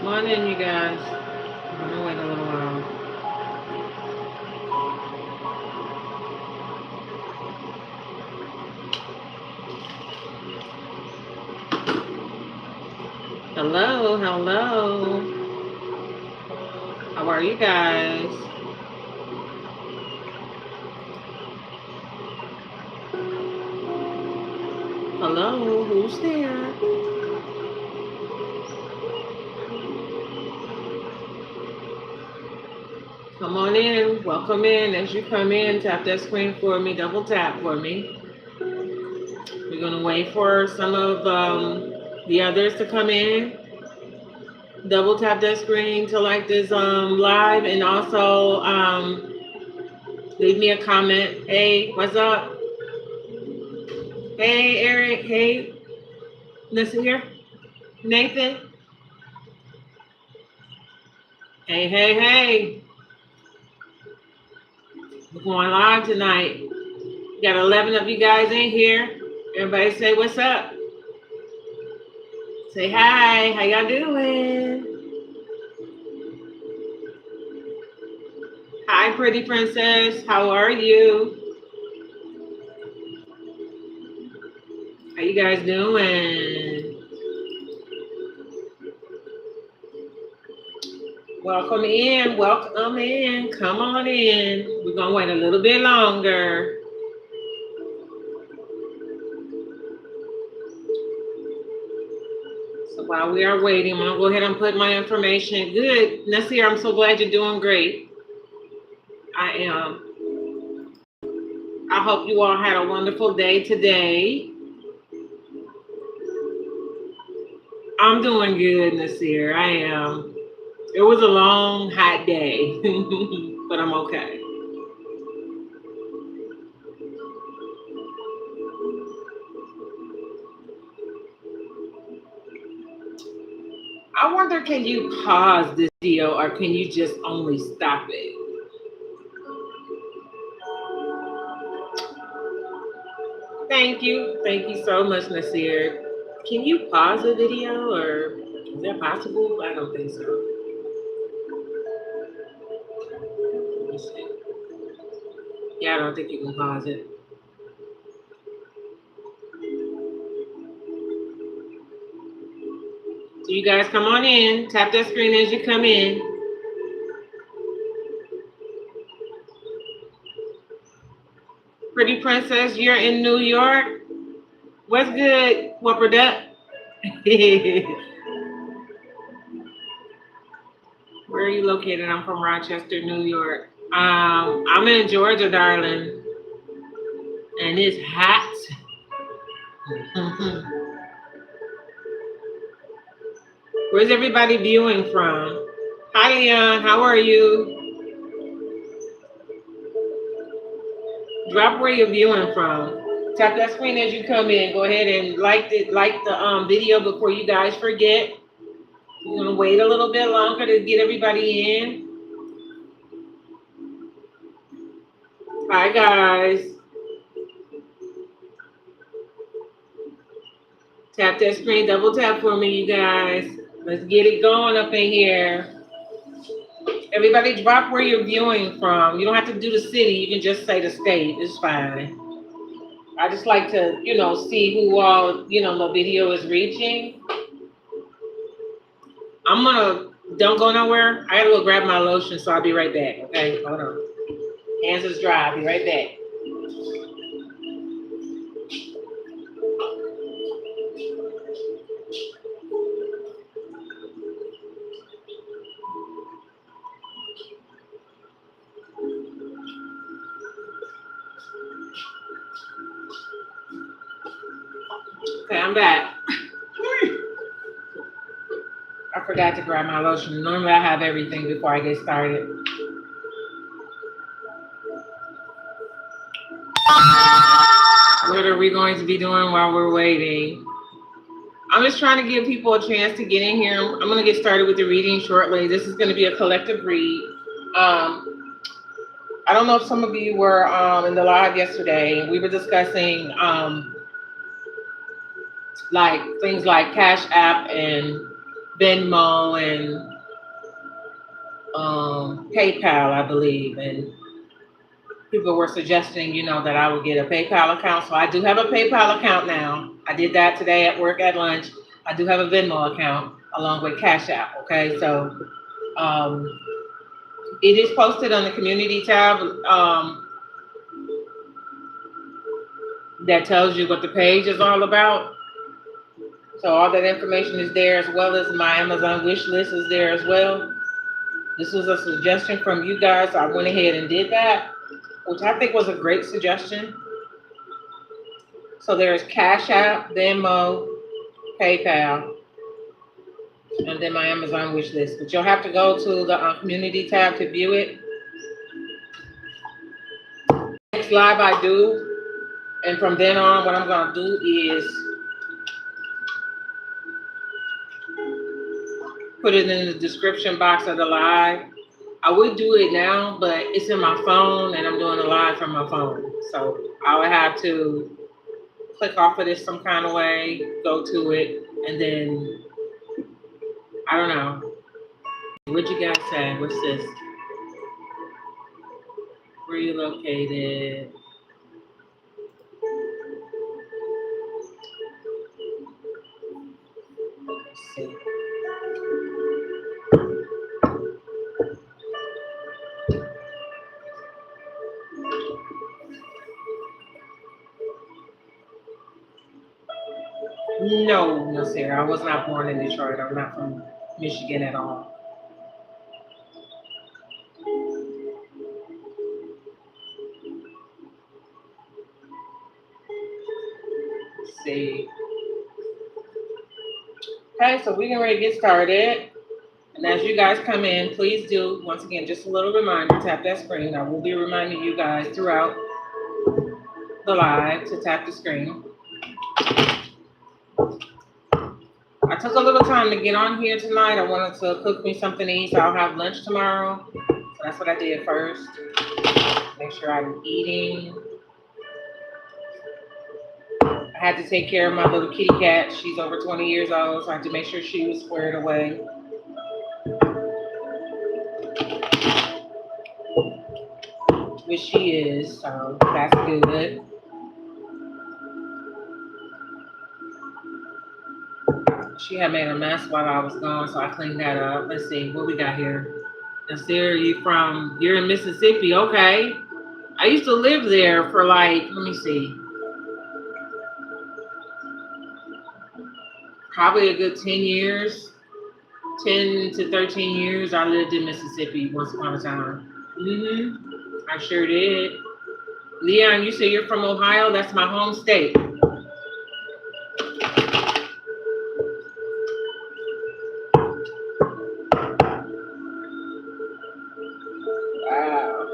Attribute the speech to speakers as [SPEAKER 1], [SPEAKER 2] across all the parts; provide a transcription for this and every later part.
[SPEAKER 1] Come on in, you guys. I'm gonna wait a little while. Hello, hello. How are you guys? Hello, who's there? Come on in, welcome in. As you come in, tap that screen for me, double tap for me. We're gonna wait for some of the others to come in. Double tap that screen to like this live, and also leave me a comment. Hey, what's up? Hey, Eric. Hey, listen here. Nathan. Hey, hey, hey. We're going live tonight. Got 11 of you guys in here. Everybody say what's up. Say hi. How y'all doing? Hi, pretty princess. How are you? How you guys doing? Welcome in. Welcome in. Come on in. We're going to wait a little bit longer. So while we are waiting, I'm going to go ahead and put my information. Good. Nasir, I'm so glad you're doing great. I am. I hope you all had a wonderful day today. I'm doing good, Nasir. I am. It was a long, hot day, but I'm okay. I wonder, can you pause this video or can you just only stop it? Thank you. Thank you so much, Nasir. Can you pause the video, or is that possible? I don't think so. Let me see. Yeah, I don't think you can pause it. So you guys come on in. Tap that screen as you come in. Pretty princess, you're in New York. What's good, Whopper Duck? Where are you located? I'm from Rochester, New York. I'm in Georgia, darling, and it's hot. Where's everybody viewing from? Hi, Leon. How are you? Drop where you're viewing from. Tap that screen as you come in. Go ahead and like the video before you guys forget. We're gonna wait a little bit longer to get everybody in. Hi, guys. Tap that screen, double tap for me, you guys. Let's get it going up in here. Everybody drop where you're viewing from. You don't have to do the city. You can just say the state. It's fine. I just like to, see who all, the video is reaching. I'm going to Don't go nowhere. I gotta go grab my lotion, so I'll be right back. Okay, hold on. Hands is dry. I'll be right back. Okay, I'm back. I forgot to grab my lotion. Normally I have everything before I get started. What are we going to be doing while we're waiting? I'm just trying to give people a chance to get in here. I'm going to get started with the reading shortly. This is going to be a collective read. I don't know if some of you were in the live yesterday. We were discussing like things like Cash App and Venmo and PayPal, I believe, and people were suggesting, that I would get a PayPal account. So I do have a PayPal account now. I did that today at work at lunch. I do have a Venmo account along with Cash App. Okay, so it is posted on the community tab that tells you what the page is all about. So all that information is there, as well as my Amazon wish list is there as well. This was a suggestion from you guys. So I went ahead and did that, which I think was a great suggestion. So there's Cash App, Venmo, PayPal, and then my Amazon wish list. But you'll have to go to the community tab to view it. Next live I do, and from then on, what I'm going to do is put it in the description box of the live. I would do it now, but it's in my phone, and I'm doing a live from my phone. So I would have to click off of this some kind of way, go to it, and then, I don't know. What'd you guys say? What's this? Relocated. Let's see. No, Sarah. I was not born in Detroit. I'm not from Michigan at all. Let's see. Okay, so we're getting ready to get started. And as you guys come in, please do, once again, just a little reminder, tap that screen. I will be reminding you guys throughout the live to tap the screen. I took a little time to get on here tonight. I wanted to cook me something to eat, so I'll have lunch tomorrow. So that's what I did first. Make sure I'm eating. I had to take care of my little kitty cat. She's over 20 years old, so I had to make sure she was squared away. Which she is, so that's good. She had made a mess while I was gone, so I cleaned that up. Let's see, what we got here? Nasir, you're in Mississippi, okay. I used to live there for let me see, probably a good 10 years, 10 to 13 years. I lived in Mississippi once upon a time. I sure did. Leon, you say you're from Ohio? That's my home state. Wow.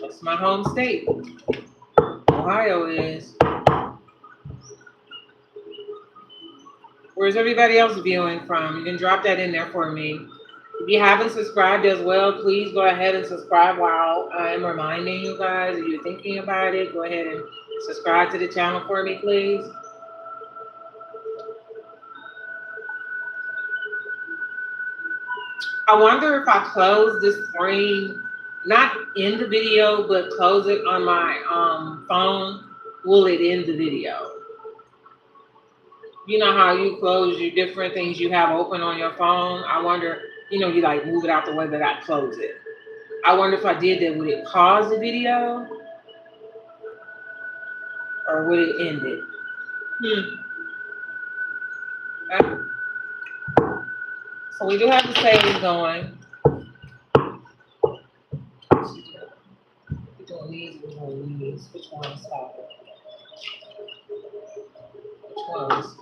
[SPEAKER 1] That's my home state. Ohio is. Where's everybody else viewing from? You can drop that in there for me. If you haven't subscribed as well, please go ahead and subscribe while I'm reminding you guys. If you're thinking about it, go ahead and subscribe to the channel for me, please. I wonder if I close this screen, not in the video, but close it on my phone, will it end the video? You know how you close your different things you have open on your phone? I wonder, you like move it out the way that I close it. I wonder if I did that, would it pause the video or would it end it? Okay. So we do have the save going. We're doing these, we're doing these. Which one's stopping? Which one's?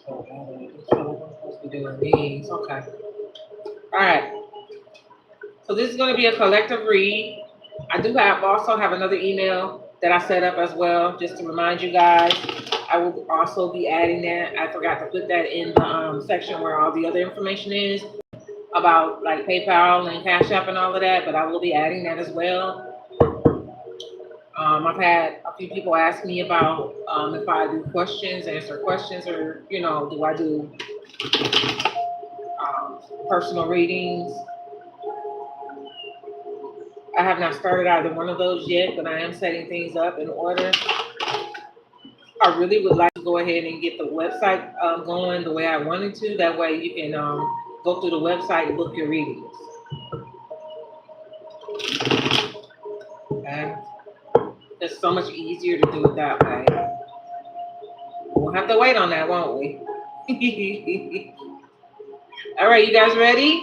[SPEAKER 1] We're supposed to be doing these. Okay. All right. So this is going to be a collective read. I do also have another email that I set up as well, just to remind you guys. I will also be adding that. I forgot to put that in the section where all the other information is about like PayPal and Cash App and all of that, but I will be adding that as well. I've had a few people ask me about if I do answer questions, or do I do personal readings. I have not started either one of those yet, but I am setting things up in order. I really would like to go ahead and get the website going the way I wanted to. That way you can go through the website and book your readings. Okay? It's so much easier to do it that way. We'll have to wait on that, won't we? All right, you guys ready?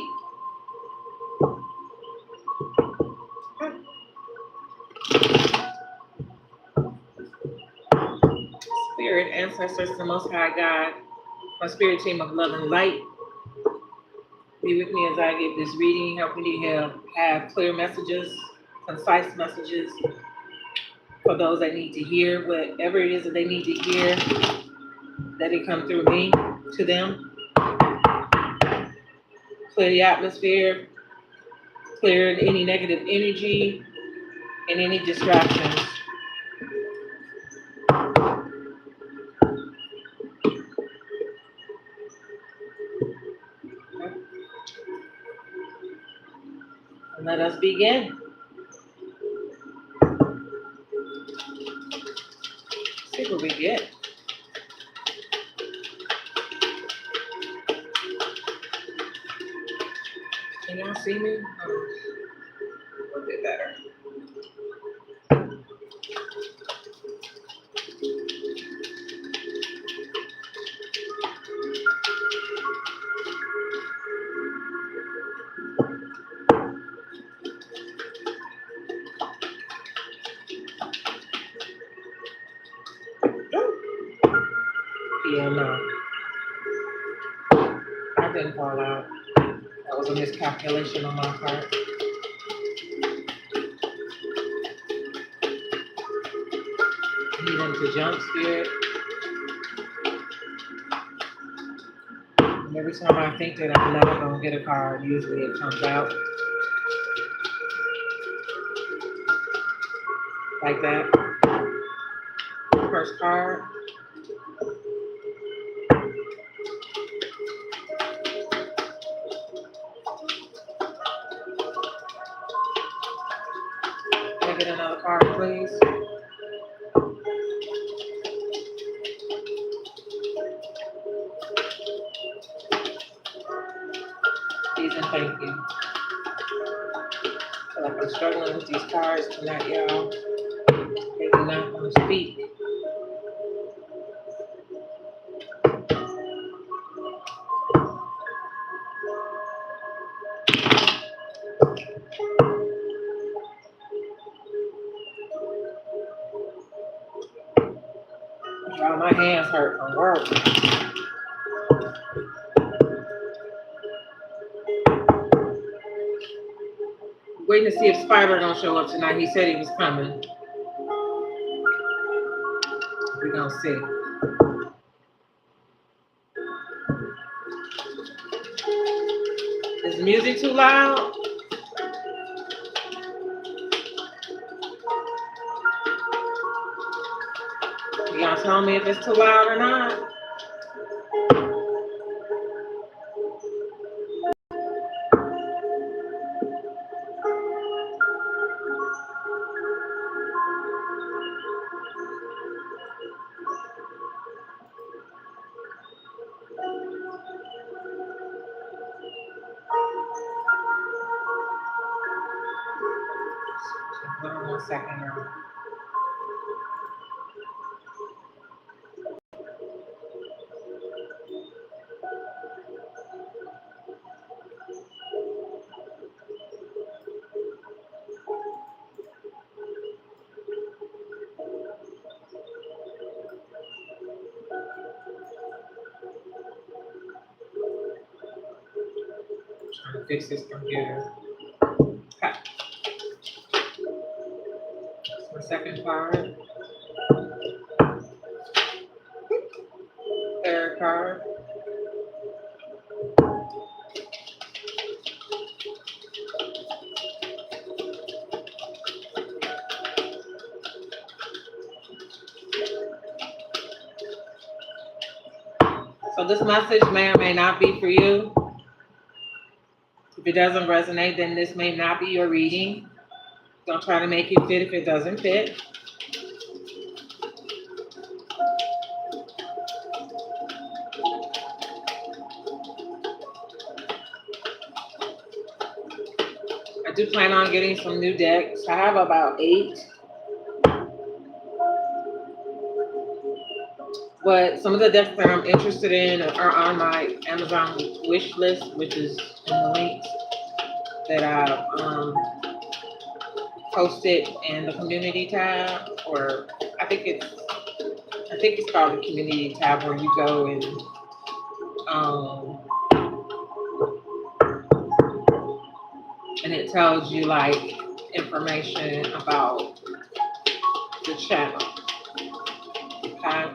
[SPEAKER 1] Spirit, ancestors, the Most High God, my spirit team of love and light, be with me as I give this reading. Help me to have clear messages, concise messages for those that need to hear whatever it is that they need to hear. Let it come through me to them. Clear the atmosphere, clear any negative energy and any distractions. And let us begin. See what we get. Can y'all see me? A little bit better. Yeah, no. I didn't fall out. That was a miscalculation on my part. I need them to jump, Spirit. And every time I think that I'm never going to get a card, usually it comes out. Like that. First card. Can I get another card, please? Please and thank you. I feel like I'm struggling with these cards tonight, y'all. They do not want to speak. Y'all, my hands hurt from work. Waiting to see if Spider gonna show up tonight. He said he was coming. We're gonna see. Is the music too loud? You gonna tell me if it's too loud or not? a second now. Trying to fix this computer. Okay. That's my second card. Third card. So this message may or may not be for you. If it doesn't resonate, then this may not be your reading. Don't try to make it fit if it doesn't fit. I do plan on getting some new decks. I have about 8. But some of the decks that I'm interested in are on my Amazon wish list, which is in the links that I posted in the community tab, or I think it's called the community tab, where you go and it tells you like information about the channel. Okay.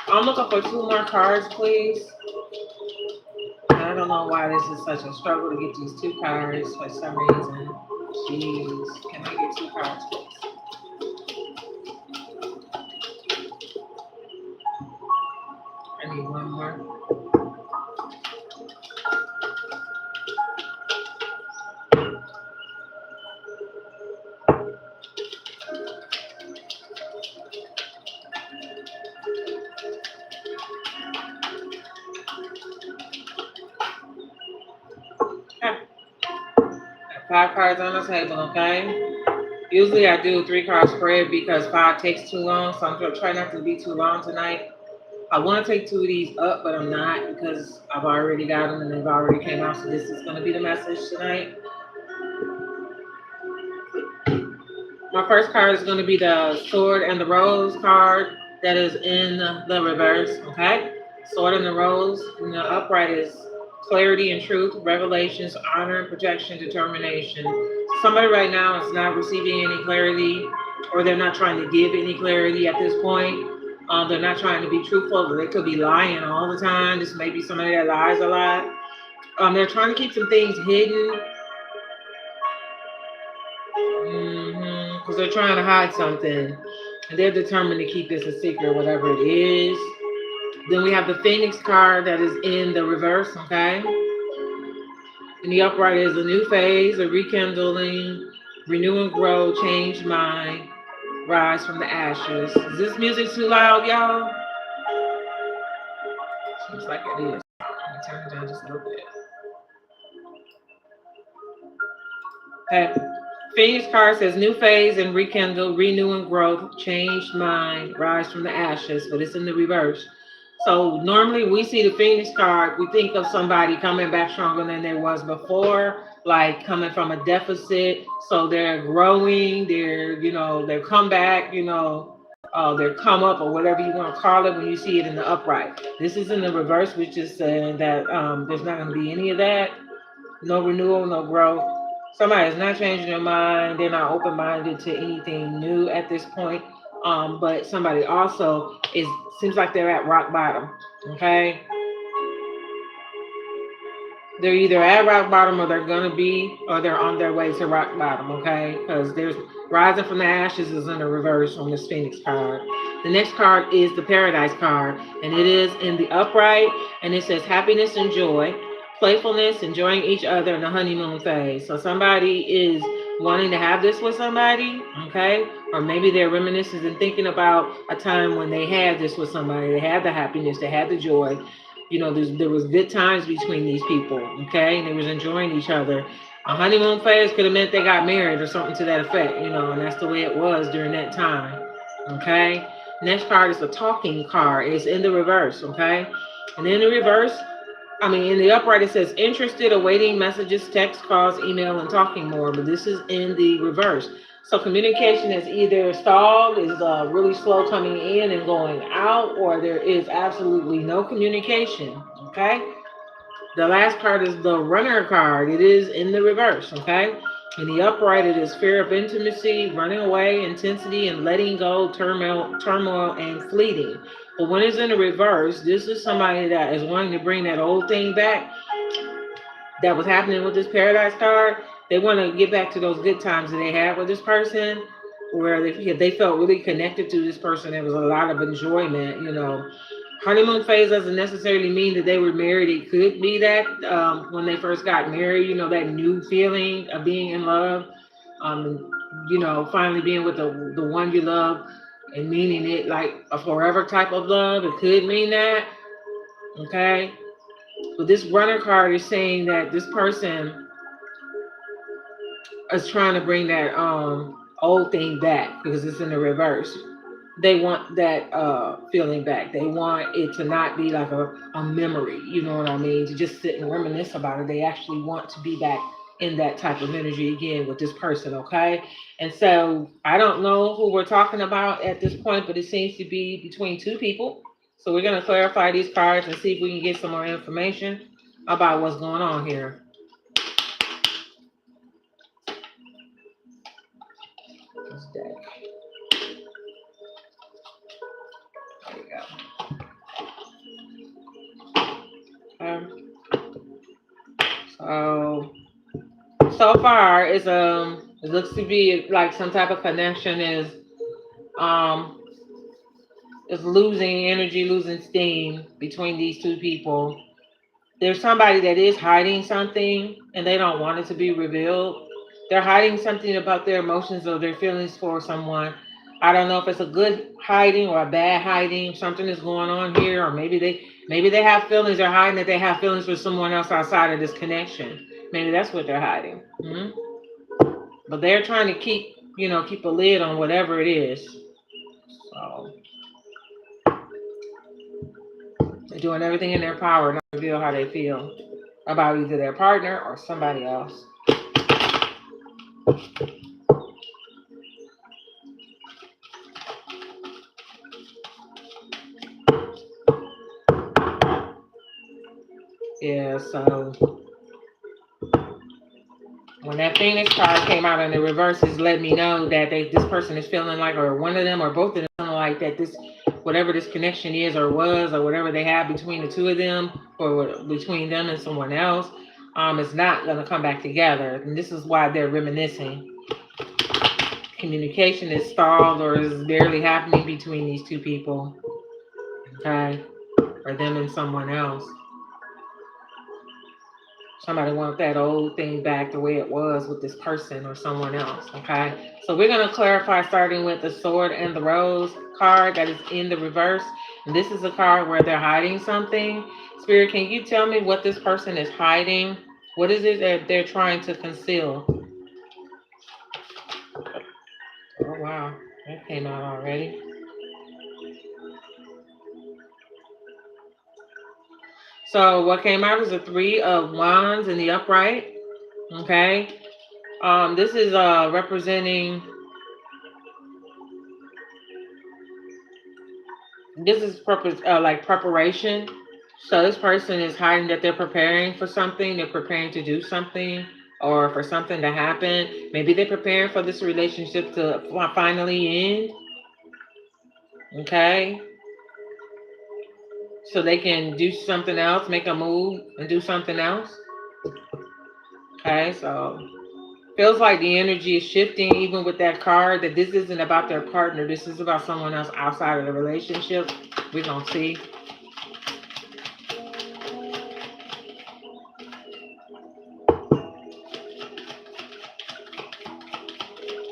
[SPEAKER 1] I'm looking for 2 more cards, please. I don't know why this is such a struggle to get these 2 cards for some reason. Jeez, can I get 2 cards, please? I need 1 more. Okay. 5 cards on the table, okay? Usually I do 3 card spread because 5 takes too long, so I'm going to try not to be too long tonight. I want to take 2 of these up, but I'm not because I've already got them and they've already came out, so this is going to be the message tonight. My first card is going to be the Sword and the Rose card that is in the reverse, okay? Sword and the Rose, and the upright is clarity and truth, revelations, honor, protection, determination. Somebody right now is not receiving any clarity, or they're not trying to give any clarity at this point. They're not trying to be truthful, but they could be lying all the time. This may be somebody that lies a lot. They're trying to keep some things hidden. Because they're trying to hide something. And they're determined to keep this a secret, whatever it is. Then we have the Phoenix card that is in the reverse, okay? And the upright is a new phase, a rekindling, renew and grow, change mind, rise from the ashes. Is this music too loud, y'all? Seems like it is. I'm gonna turn it down just a little bit. Okay. Phoenix card says new phase and rekindle, renew and growth, changed mind, rise from the ashes, but it's in the reverse. So normally we see the Phoenix card, we think of somebody coming back stronger than they was before, like coming from a deficit. So they're growing, they're come back, they're come up, or whatever you want to call it when you see it in the upright. This is in the reverse, which is saying that there's not going to be any of that. No renewal, no growth. Somebody is not changing their mind. They're not open-minded to anything new at this point. But somebody also seems like they're at rock bottom. Okay. They're either at rock bottom, or they're on their way to rock bottom. Okay. Because there's rising from the ashes is in the reverse on this Phoenix card. The next card is the Paradise card, and it is in the upright, and it says happiness and joy, playfulness, enjoying each other in the honeymoon phase. So somebody is wanting to have this with somebody, okay? Or maybe they're reminiscing and thinking about a time when they had this with somebody. They had the happiness, they had the joy. There was good times between these people, okay? And they was enjoying each other. A honeymoon phase could have meant they got married or something to that effect, you know, and that's the way it was during that time. Okay. Next card is the talking card. It's in the reverse. Okay. And in the reverse, in the upright, it says interested, awaiting messages, text, calls, email, and talking more. But this is in the reverse. So communication is either stalled, is really slow coming in and going out, or there is absolutely no communication. Okay. The last card is the runner card. It is in the reverse. Okay. In the upright, it is fear of intimacy, running away, intensity, and letting go, turmoil, and fleeting. But when it's in the reverse, this is somebody that is wanting to bring that old thing back that was happening with this paradise card. They want to get back to those good times that they had with this person, where they felt really connected to this person. There was a lot of enjoyment, you know. Honeymoon phase doesn't necessarily mean that they were married. It could be that when they first got married, you know, that new feeling of being in love, you know, finally being with the one you love and meaning it like a forever type of love. It could mean that, okay? But this runner card is saying that this person is trying to bring that old thing back because it's in the reverse. They want that feeling back. They want it to not be like a memory, you know what I mean? To just sit and reminisce about it. They actually want to be back in that type of energy again with this person, okay? And so I don't know who we're talking about at this point, but it seems to be between two people. So we're going to clarify these cards and see if we can get some more information about what's going on here. This deck. There we go. So far it's it looks to be like some type of connection is losing energy, losing steam between these two people. There's somebody that is hiding something and they don't want it to be revealed. They're hiding something about their emotions or their feelings for someone. I don't know if it's a good hiding or a bad hiding. Something is going on here, or maybe they have feelings. They're hiding that they have feelings for someone else outside of this connection. Maybe that's what they're hiding. But they're trying to keep a lid on whatever it is. So they're doing everything in their power not to reveal how they feel about either their partner or somebody else. Yeah, so when that Phoenix card came out in the reverse, it's let me know that this person is feeling like, or one of them or both of them feeling like that this, whatever this connection is or was, or whatever they have between the two of them or between them and someone else, is not going to come back together. And this is why they're reminiscing. Communication is stalled or is barely happening between these two people. Okay? Or them and someone else. Somebody wants that old thing back the way it was with this person or someone else, okay? So we're going to clarify starting with the sword and the rose card that is in the reverse. And this is a card where they're hiding something. Spirit, can you tell me what this person is hiding? What is it that they're trying to conceal? Oh, wow. That came out already. So what came out is a 3 of wands in the upright, okay? This is representing... This is like preparation. So this person is hiding that they're preparing for something. They're preparing to do something or for something to happen. Maybe they're preparing for this relationship to finally end. Okay. So they can do something else, make a move and do something else. Okay. So feels like the energy is shifting even with that card, that this isn't about their partner. This is about someone else outside of the relationship. We're going to see.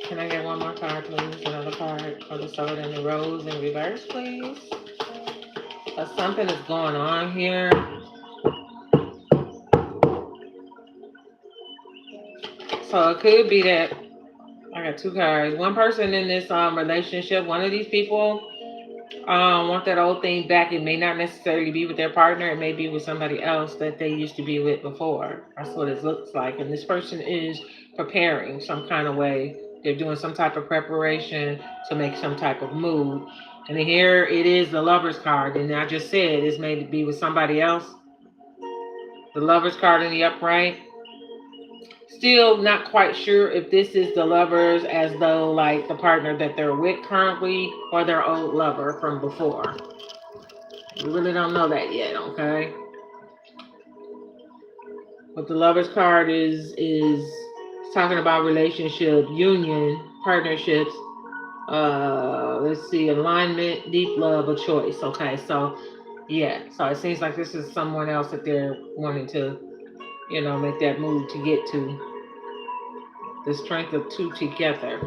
[SPEAKER 1] Can I get one more card, please? Another card for the sword and the rose in reverse, please. Something is going on here. So it could be that I got two cards. One person in this relationship, one of these people want that old thing back. It may not necessarily be with their partner. It may be with somebody else that they used to be with before. That's what it looks like. And this person is preparing some kind of way. They're doing some type of preparation to make some type of move. And here it is, the Lover's card. And I just said this may be with somebody else. The Lover's card in the upright. Still not quite sure if this is the Lovers, as though like the partner that they're with currently or their old lover from before. We really don't know that yet, okay? But the Lover's card is talking about relationship, union, partnerships. Let's see, alignment, deep love, a choice. Okay, so yeah, so it seems like this is someone else that they're wanting to, make that move to get to. The strength of two together.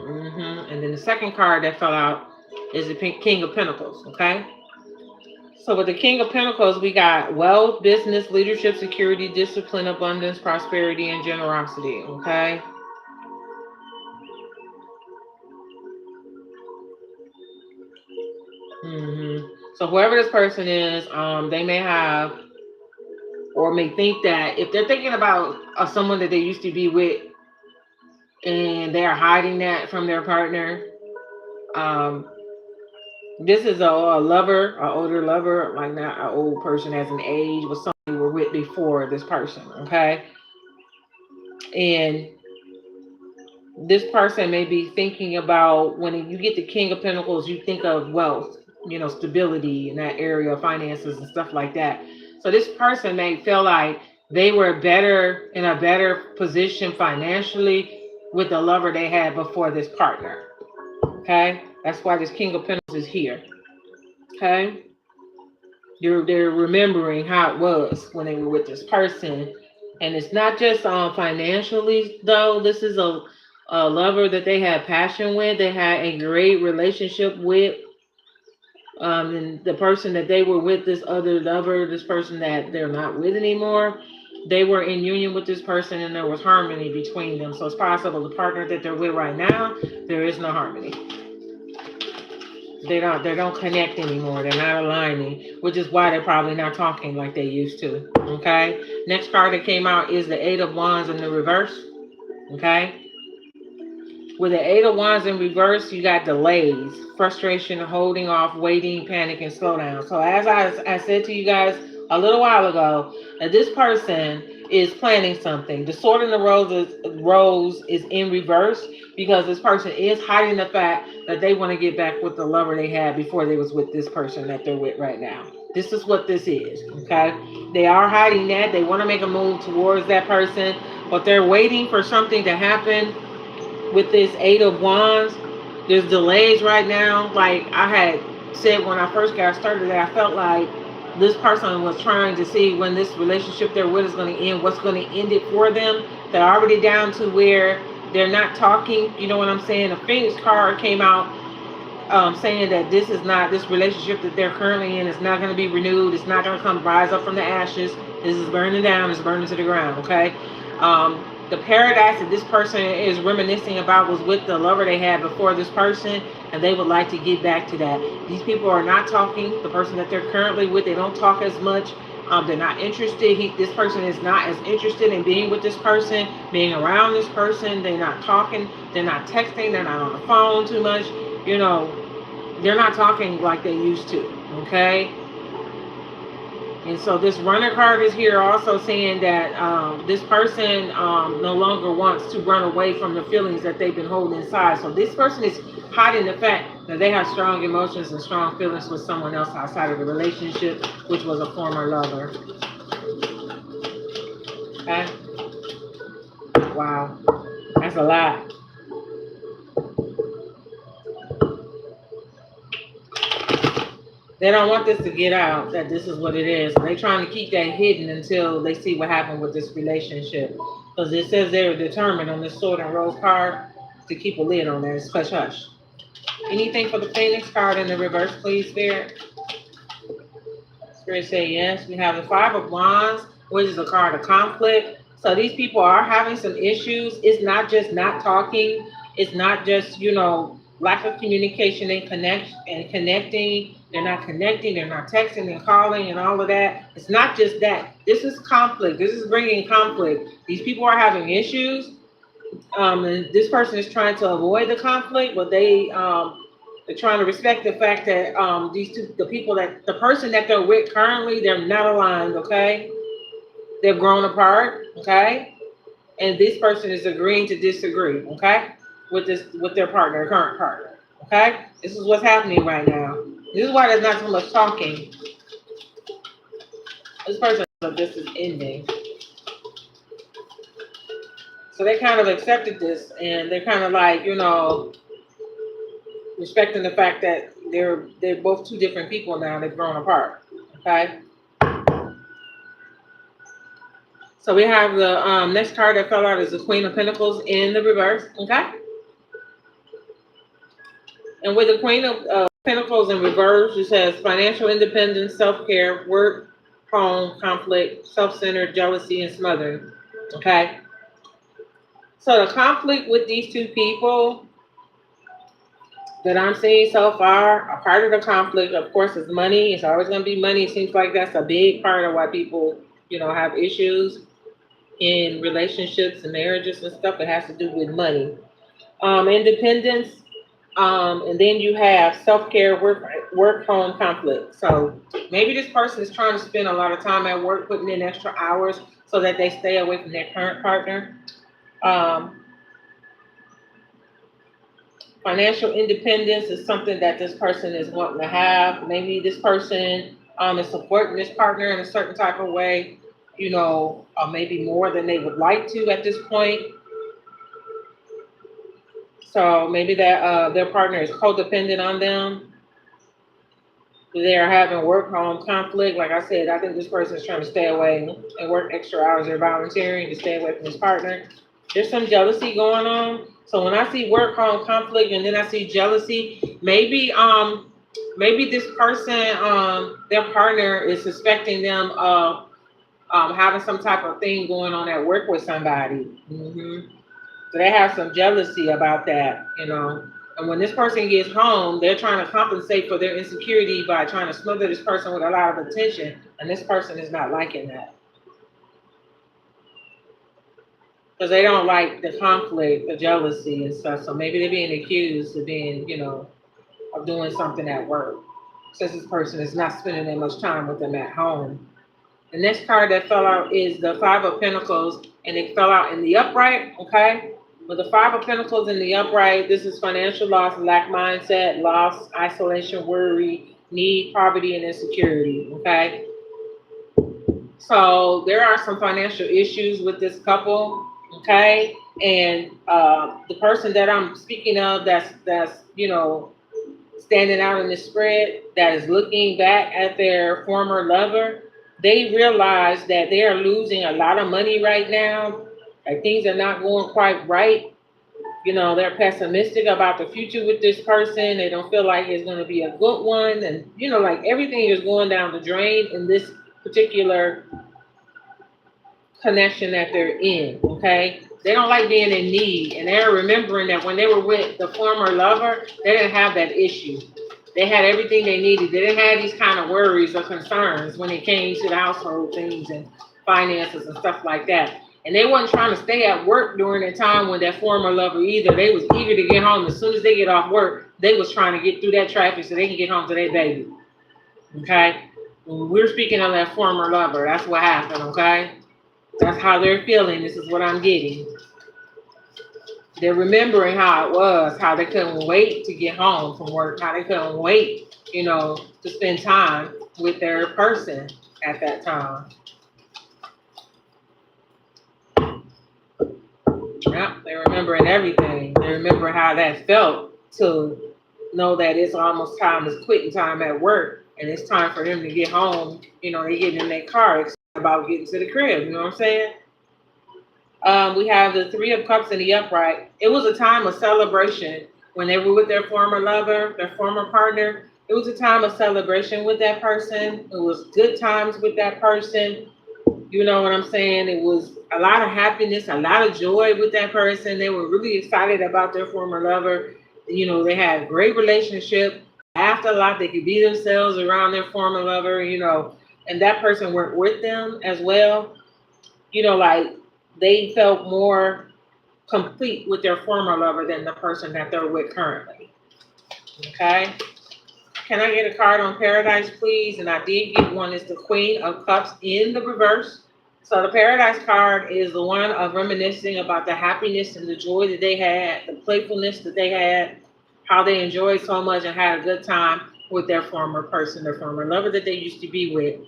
[SPEAKER 1] And then the second card that fell out is the King of Pentacles. Okay. So with the King of Pentacles, we got wealth, business, leadership, security, discipline, abundance, prosperity, and generosity. Okay. So whoever this person is, they may have or may think that if they're thinking about someone that they used to be with and they are hiding that from their partner, this is a lover, an older lover, like not an old person as an age, but somebody you were with before this person, okay? And this person may be thinking about, when you get the King of Pentacles, you think of wealth, stability in that area of finances and stuff like that. So this person may feel like they were in a better position financially with the lover they had before this partner, okay? That's why this King of Pentacles is here, okay? They're remembering how it was when they were with this person. And it's not just financially, though. This is a lover that they had passion with. They had a great relationship with. And the person that they were with, this other lover, this person that they're not with anymore, they were in union with this person and there was harmony between them. So it's possible the partner that they're with right now, there is no harmony. They don't connect anymore. They're not aligning, which is why they're probably not talking like they used to. Okay. Next card that came out is the Eight of Wands in the reverse. Okay. With the Eight of Wands in reverse, you got delays, frustration, holding off, waiting, panic, and slow down. So as I said to you guys a little while ago, that this person is planning something. The Sword in the Rose is in reverse because this person is hiding the fact that they want to get back with the lover they had before they was with this person that they're with right now. This is what this is, okay? They are hiding that. They want to make a move towards that person, but they're waiting for something to happen. With this Eight of Wands, there's delays right now. Like I had said when I first got started, I felt like this person was trying to see when this relationship they're with is going to end, what's going to end it for them. They're already down to where they're not talking. You know what I'm saying? The Phoenix card came out saying that this relationship that they're currently in is not going to be renewed. It's not going to come rise up from the ashes. This is burning down. It's burning to the ground. Okay. The paradise that this person is reminiscing about was with the lover they had before this person, and they would like to get back to that. These people are not talking. The person that they're currently with, they don't talk as much. They're not interested. This person is not as interested in being with this person, being around this person. They're not talking. They're not texting. They're not on the phone too much. They're not talking like they used to. Okay. And so this runner card is here also saying that this person no longer wants to run away from the feelings that they've been holding inside. So this person is hiding the fact that they have strong emotions and strong feelings with someone else outside of the relationship, which was a former lover. Okay? Wow. That's a lot. They don't want this to get out, that this is what it is. They're trying to keep that hidden until they see what happened with this relationship. Because it says they're determined on this Sword and Rose card to keep a lid on that. It's hush hush. Anything for the Phoenix card in the reverse, please, Spirit? Spirit say yes. We have the Five of Wands, which is a card of conflict. So these people are having some issues. It's not just not talking. It's not just, lack of communication and connecting. They're not connecting. They're not texting and calling and all of that. It's not just that. This is conflict. This is bringing conflict. These people are having issues. And this person is trying to avoid the conflict, but they're trying to respect the fact that the person that they're with currently, they're not aligned. Okay, they've grown apart. Okay, and this person is agreeing to disagree. Okay, with their partner, current partner. Okay, this is what's happening right now. This is why there's not so much talking. This person, this is ending. So they kind of accepted this, and they're kind of like, respecting the fact that they're both two different people now. They've grown apart. Okay. So we have the next card that fell out is the Queen of Pentacles in the reverse. Okay. And with the Queen of Pentacles in reverse, it says financial independence, self-care, work, home, conflict, self-centered, jealousy, and smothering. Okay. So the conflict with these two people that I'm seeing so far, a part of the conflict, of course, is money. It's always going to be money. It seems like that's a big part of why people, have issues in relationships and marriages and stuff. It has to do with money. Independence, and then you have self-care, work, home, conflict. So maybe this person is trying to spend a lot of time at work, putting in extra hours so that they stay away from their current partner. Financial independence is something that this person is wanting to have. Maybe this person is supporting this partner in a certain type of way, maybe more than they would like to at this point. So maybe that their partner is codependent on them. They're having work-home conflict. Like I said, I think this person is trying to stay away and work extra hours. They're volunteering to stay away from his partner. There's some jealousy going on. So when I see work-home conflict and then I see jealousy, maybe this person, their partner is suspecting them of having some type of thing going on at work with somebody. So they have some jealousy about that, And when this person gets home, they're trying to compensate for their insecurity by trying to smother this person with a lot of attention, and this person is not liking that. Because they don't like the conflict, the jealousy and stuff. So maybe they're being accused of being, of doing something at work. Since this person is not spending that much time with them at home. The next card that fell out is the Five of Pentacles, and it fell out in the upright, okay? With the Five of Pentacles in the upright, this is financial loss, lack mindset, loss, isolation, worry, need, poverty, and insecurity, okay? So there are some financial issues with this couple. Okay, and the person that I'm speaking of that's standing out in the spread, that is looking back at their former lover, they realize that they are losing a lot of money right now. Like things are not going quite right. They're pessimistic about the future with this person. They don't feel like it's going to be a good one, and like everything is going down the drain in this particular connection that they're in. Okay, they don't like being in need, and they're remembering that when they were with the former lover, they didn't have that issue. They had everything they needed. They didn't have these kind of worries or concerns when it came to the household things and finances and stuff like that. And they wasn't trying to stay at work during the time when that former lover either. They was eager to get home. As soon as they get off work, they was trying to get through that traffic so they can get home to their baby. Okay, we're speaking of that former lover. That's what happened. Okay. That's how they're feeling. This is what I'm getting. They're remembering how it was, how they couldn't wait to get home from work, how they couldn't wait, to spend time with their person at that time. Yep, they're remembering everything. They remember how that felt to know that it's almost time, it's quitting time at work, and it's time for them to get home. They get in their car, about getting to the crib, you know what I'm saying? We have the Three of Cups in the upright. It was a time of celebration when they were with their former lover, their former partner. It was a time of celebration with that person. It was good times with that person. You know what I'm saying? It was a lot of happiness, a lot of joy with that person. They were really excited about their former lover. They had a great relationship, laughed a lot. They could be themselves around their former lover, and that person weren't with them as well. Like they felt more complete with their former lover than the person that they're with currently. Okay. Can I get a card on Paradise, please? And I did get one. It's the Queen of Cups in the reverse. So the Paradise card is the one of reminiscing about the happiness and the joy that they had, the playfulness that they had, how they enjoyed so much and had a good time with their former person, their former lover that they used to be with.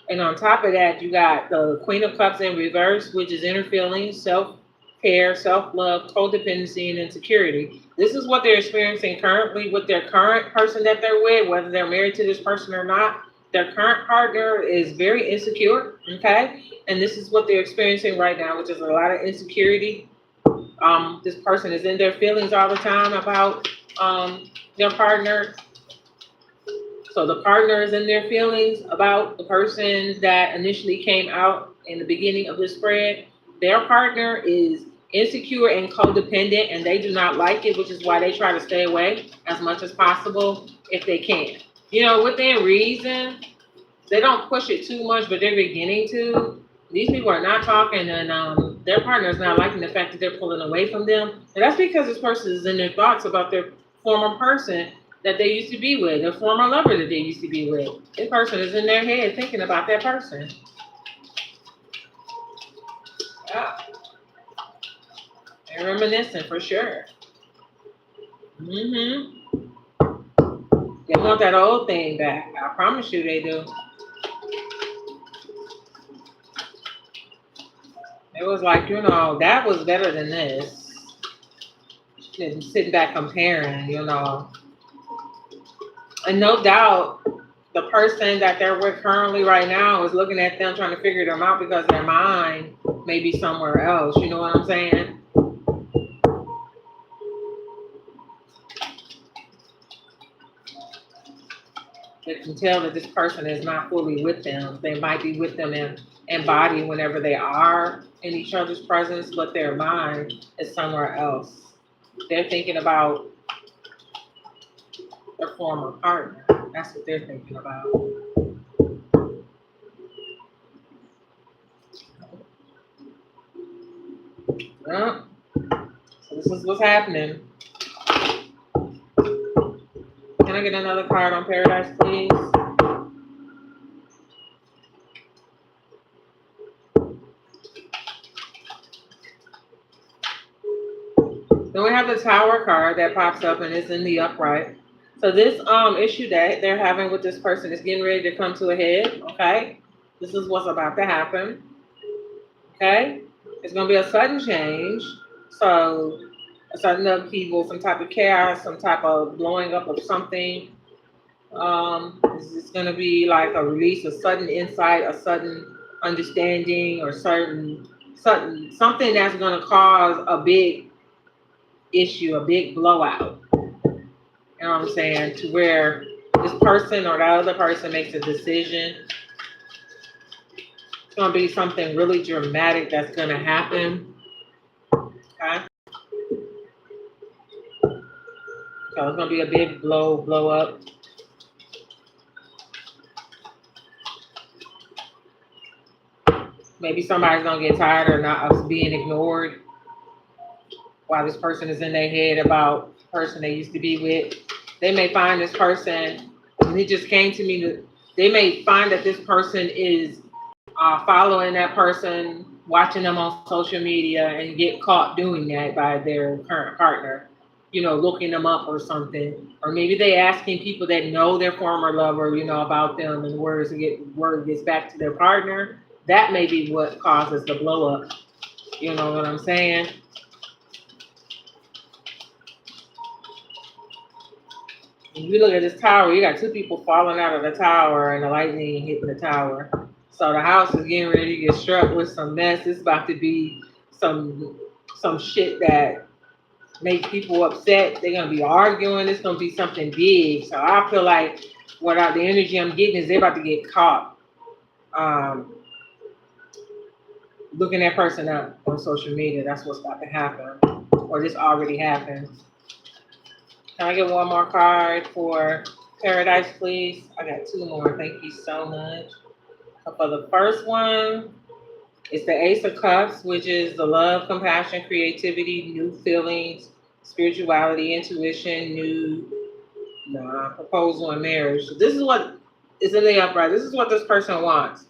[SPEAKER 1] And on top of that, you got the Queen of Cups in reverse, which is inner feelings, self-care, self-love, codependency, and insecurity. This is what they're experiencing currently with their current person that they're with, whether they're married to this person or not. Their current partner is very insecure, okay? And this is what they're experiencing right now, which is a lot of insecurity. This person is in their feelings all the time about their partner. So the partner is in their feelings about the person that initially came out in the beginning of the spread. Their partner is insecure and codependent, and they do not like it, which is why they try to stay away as much as possible if they can. Within reason, they don't push it too much, but they're beginning to. These people are not talking, and their partner is not liking the fact that they're pulling away from them. And that's because this person is in their thoughts about their former person that they used to be with, their former lover that they used to be with. This person is in their head thinking about that person. Yeah. They're reminiscing for sure. Mm-hmm. They want that old thing back. I promise you they do. It was like, that was better than this. And sitting back comparing, And no doubt, the person that they're with currently right now is looking at them trying to figure them out because their mind may be somewhere else. You know what I'm saying? They can tell that this person is not fully with them. They might be with them in body whenever they are in each other's presence, but their mind is somewhere else. They're thinking about their former partner. That's what they're thinking about. Yeah. So this is what's happening. Can I get another card on Paradise, please? Then we have the Tower card that pops up and it's in the upright. So this issue that they're having with this person is getting ready to come to a head, okay? This is what's about to happen, okay? It's going to be a sudden change. So a sudden upheaval, some type of chaos, some type of blowing up of something. It's going to be like a release, a sudden insight, a sudden understanding, or something that's going to cause a big issue, a big blowout. You know what I'm saying? To where this person or that other person makes a decision. It's going to be something really dramatic that's going to happen. Okay? So it's going to be a big blow up. Maybe somebody's going to get tired or not of being ignored while this person is in their head about the person they used to be with. They may find this person, and it just came to me, they may find that this person is following that person, watching them on social media, and get caught doing that by their current partner, looking them up or something. Or maybe they asking people that know their former lover, about them, and word gets back to their partner. That may be what causes the blow up. You know what I'm saying? If you look at this tower, you got two people falling out of the tower and the lightning hitting the tower. So the house is getting ready to get struck with some mess. It's about to be some shit that makes people upset. They're gonna be arguing. It's gonna be something big. So I feel like the energy I'm getting is they're about to get caught looking that person up on social media. That's what's about to happen, or this already happened. Can I get one more card for Paradise, please? I got two more. Thank you so much. So for the first one, it's the Ace of Cups, which is the love, compassion, creativity, new feelings, spirituality, intuition, new proposal, and marriage. So this is what is in the upright. This is what this person wants.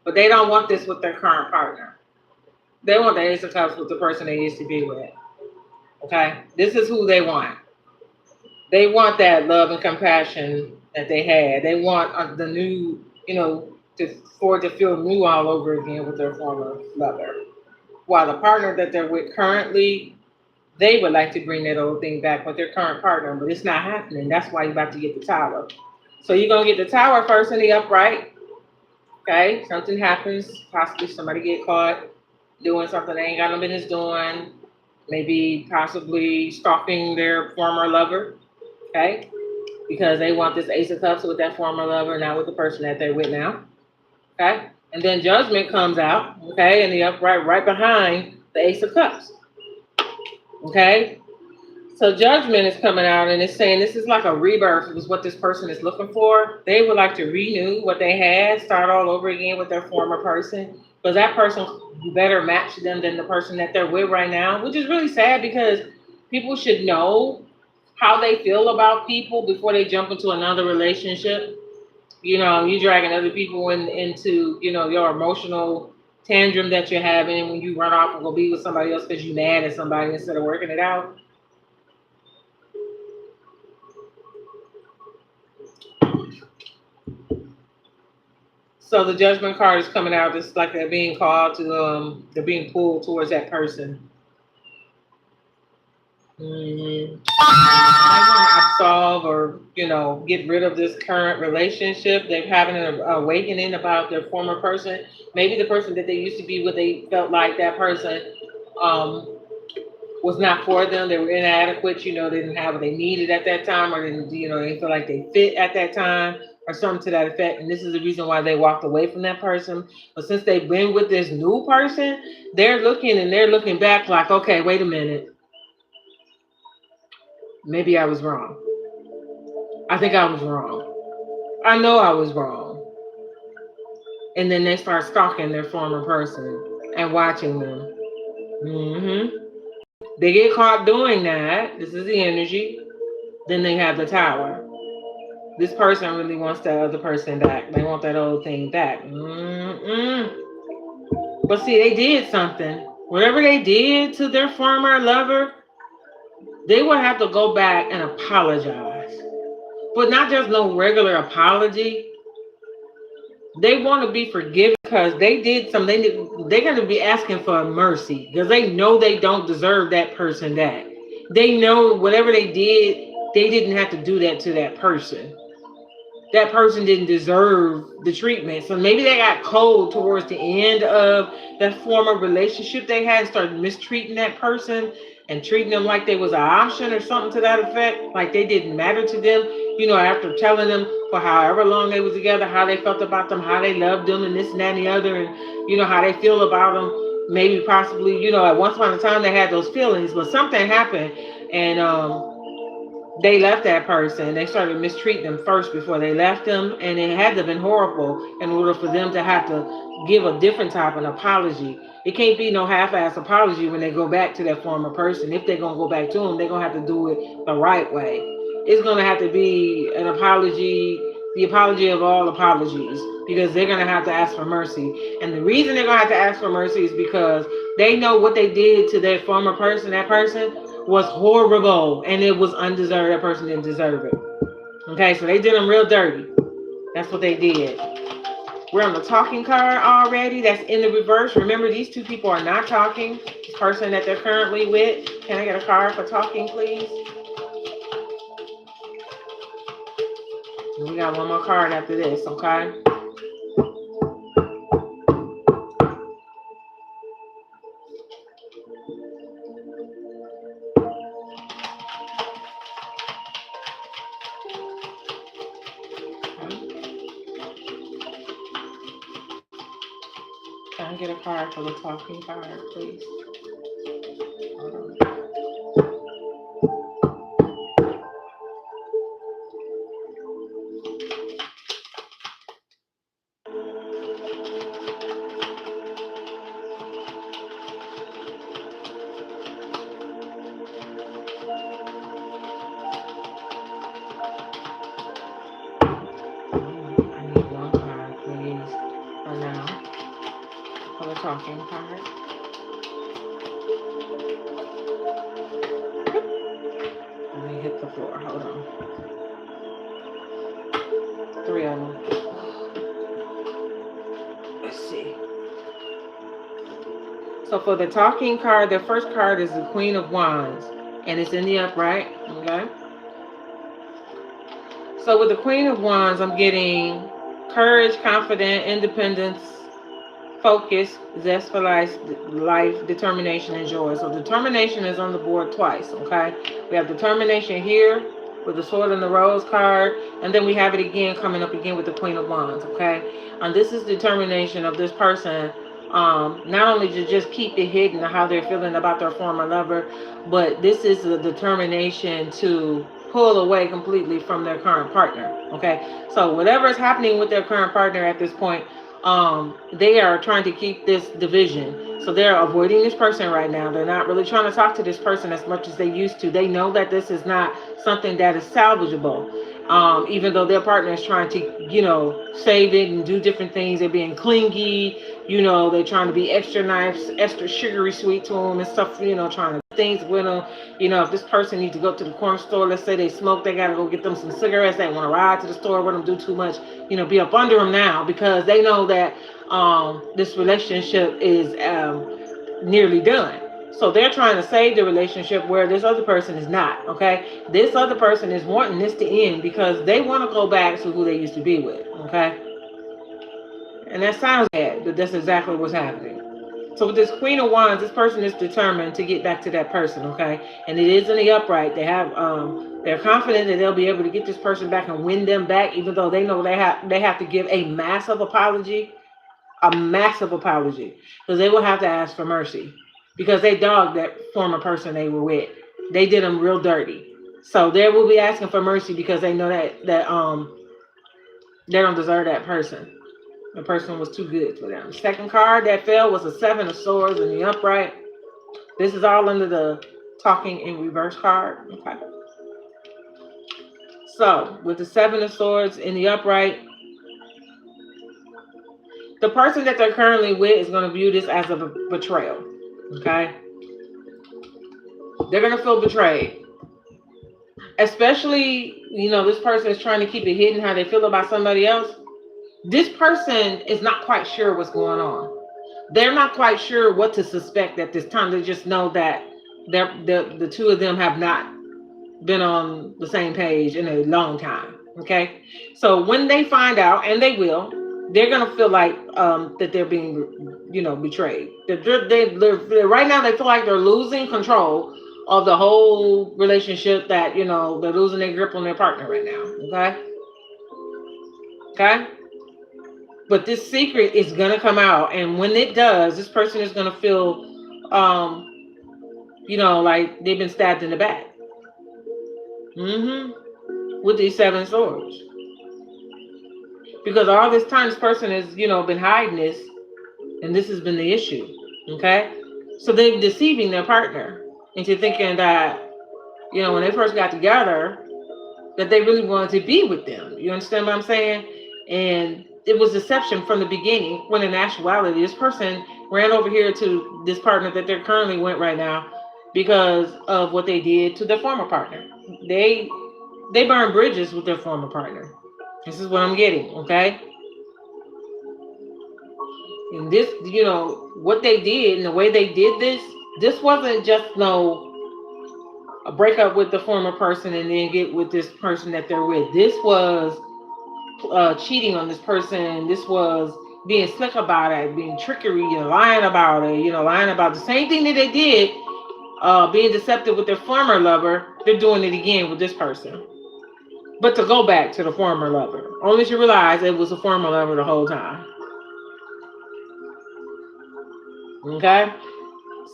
[SPEAKER 1] But they don't want this with their current partner. They want the Ace of Cups with the person they used to be with. Okay? This is who they want. They want that love and compassion that they had. They want the new, for it to feel new all over again with their former lover. While the partner that they're with currently, they would like to bring that old thing back with their current partner, but it's not happening. That's why you're about to get the Tower. So you're going to get the Tower first in the upright. Okay? Something happens. Possibly somebody get caught doing something they ain't got no business doing. Maybe possibly stalking their former lover. Okay? Because they want this Ace of Cups with that former lover, not with the person that they're with now. Okay? And then Judgment comes out, okay, in the upright right behind the Ace of Cups. Okay? So Judgment is coming out and it's saying this is like a rebirth is what this person is looking for. They would like to renew what they had, start all over again with their former person. Because that person better match them than the person that they're with right now, which is really sad because people should know how they feel about people before they jump into another relationship. You dragging other people into, your emotional tantrum that you're having when you run off and go be with somebody else because you're mad at somebody instead of working it out. So the Judgment card is coming out. It's like they're being called to, they're being pulled towards that person. Mm-hmm. I want to absolve or, get rid of this current relationship. They're having an awakening about their former person. Maybe the person that they used to be with, they felt like that person was not for them. They were inadequate, they didn't have what they needed at that time, or didn't, they didn't feel like they fit at that time, or something to that effect. And this is the reason why they walked away from that person. But since they've been with this new person, they're looking back like, okay, wait a minute. Maybe I was wrong. I think I was wrong. I know I was wrong. And then they start stalking their former person and watching them. Mm-hmm. They get caught doing that. This is the energy. Then they have the Tower. This person really wants that other person back. They want that old thing back. But see, they did something. Whatever they did to their former lover, they would have to go back and apologize. But not just no regular apology. They want to be forgiven because they did something. They're going to be asking for mercy because they know they don't deserve that person back. They know whatever they did, they didn't have to do that to that person. That person didn't deserve the treatment. So maybe they got cold towards the end of that former relationship they had and started mistreating that person and treating them like they was an option or something to that effect, like they didn't matter to them, after telling them for however long they was together, how they felt about them, how they loved them and this and that and the other, and how they feel about them. Maybe possibly, at once upon a time they had those feelings, but something happened and they left that person. They started mistreating them first before they left them, and it had to have been horrible in order for them to have to give a different type of apology. It can't be no half-ass apology when they go back to that former person. If they're going to go back to them, they're going to have to do it the right way. It's going to have to be an apology, the apology of all apologies, because they're going to have to ask for mercy. And the reason they're going to have to ask for mercy is because they know what they did to their former person, that person was horrible and it was undeserved. That person didn't deserve it. Okay, so they did them real dirty. That's what they did. We're on the talking card already. That's in the reverse. Remember, these two people are not talking. This person that they're currently with. Can I get a card for talking, please? And we got one more card after this, okay? Can I get a card for the talking card, please? Hold on. I need one card, please, for now, for the talking card. Let me hit the floor. Hold on. 3 of them. Let's see. So for the talking card, the first card is the Queen of Wands, and it's in the upright. Okay. So with the Queen of Wands, I'm getting courage, confidence, independence, focus, zest for life, determination, and joy. So determination is on the board twice, okay? We have determination here with the Sword and the Rose card, and then we have it again coming up again with the Queen of Wands, okay? And this is determination of this person, not only to just keep it hidden how they're feeling about their former lover, but this is the determination to pull away completely from their current partner, okay? So whatever is happening with their current partner at this point, they are trying to keep this division. So they're avoiding this person right now. They're not really trying to talk to this person as much as they used to. They know that this is not something that is salvageable. Even though their partner is trying to, save it and do different things. They're being clingy, they're trying to be extra nice, extra sugary sweet to them and stuff, trying to do things with them. If this person needs to go to the corner store, let's say they smoke, they got to go get them some cigarettes. They want to ride to the store with them, do too much, be up under them now because they know that this relationship is nearly done. So they're trying to save the relationship where this other person is not, okay? This other person is wanting this to end because they want to go back to who they used to be with, okay? And that sounds bad, but that's exactly what's happening. So with this Queen of Wands, this person is determined to get back to that person, okay? And it is in the upright. They have, they're confident that they'll be able to get this person back and win them back, even though they know they have to give a massive apology, because they will have to ask for mercy because they dogged that former person they were with. They did them real dirty. So they will be asking for mercy because they know that they don't deserve that person. The person was too good for them. Second card that fell was the Seven of Swords in the upright. This is all under the talking in reverse card. Okay. So with the Seven of Swords in the upright, the person that they're currently with is going to view this as a betrayal. Okay. They're going to feel betrayed. Especially, this person is trying to keep it hidden how they feel about somebody else. This person is not quite sure what's going on. They're not quite sure what to suspect at this time. They just know that the two of them have not been on the same page in a long time. Okay. So when they find out, and they will, they're going to feel like that they're being, betrayed. They're right now, they feel like they're losing control of the whole relationship, that, they're losing their grip on their partner right now. Okay. Okay. But this secret is going to come out. And when it does, this person is going to feel, like they've been stabbed in the back. With these Seven Swords. Because all this time, this person has, been hiding this. And this has been the issue. Okay? So they're deceiving their partner into thinking that, when they first got together, that they really wanted to be with them. You understand what I'm saying? And it was deception from the beginning, when in actuality, this person ran over here to this partner that they're currently with right now because of what they did to their former partner. They burned bridges with their former partner. This is what I'm getting, okay? And this, what they did and the way they did this wasn't just a breakup with the former person and then get with this person that they're with. This was cheating on this person. This was being slick about it, being trickery, lying about it, lying about the same thing that they did, being deceptive with their former lover. They're doing it again with this person. But to go back to the former lover, only to realize it was a former lover the whole time. Okay?